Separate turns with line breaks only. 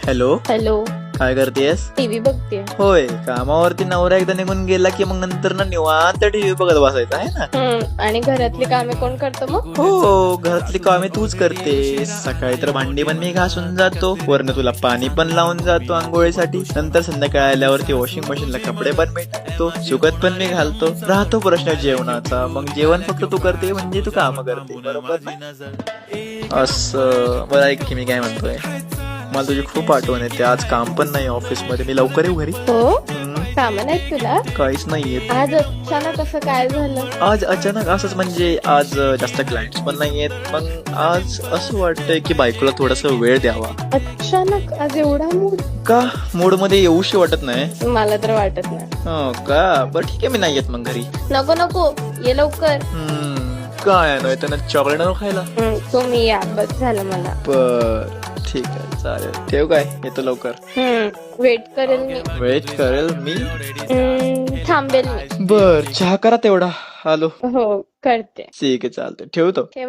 Hello,
hello.
काय करतेस?
TV बघते.
होय, कामावरती नवरा एकदा निघून गेला की मग नंतर ना निवांत टीव्ही बघत बसायचं आहे ना.
आणि घरातली कामे कोण करतो मग?
हो, घरातली कामे तूच करते. सकाळी तर भांडी पण मी घासून जातो, वरनं तुला पाणी पण लावून जातो आंघोळीसाठी. नंतर संध्याकाळी आल्यावरती वॉशिंग मशीनला कपडे पण मी टाकतो, सुकत पण मी घालतो. राहतो प्रश्न जेवणाचा, मग जेवण फक्त तू करते म्हणजे तू काम करते, बरोबर ना? असं बरं, ऐक की मी काय म्हणतोय, मला तुझी खूप आठवण येते. आज काम पण नाही ऑफिस मध्ये, मी लवकर येऊ घरी?
हो, कामं नाहीत तुला?
काहीच नाहीये.
आज अचानक असं काय झालं?
आज अचानक असंच, म्हणजे आज जास्त क्लायंट्स पण नाहीयेत. मग आज असं वाटतंय की बायकोला थोडासा वेळ द्यावा.
अचानक आज एवढा मूड?
का मूड मध्ये येऊशी वाटत नाही?
मला तर वाटत नाही.
हो का? बरं ठीक आहे, मी नाही येत मग घरी.
नको नको, ये लवकर.
काय नाही त्यांना चॉकलेट आणू खायला?
तुम्ही या, बस झालं मला.
बर ठीक आहे, चालेल. ठेव, काय येतो लवकर.
वेट करेल मी.
वेट करेल मी?
थांबेल मी.
बर, चहा करा तेवढा, आलो.
हो, करते.
ठीक आहे, चालतंय, ठेवतो.
ठेवा.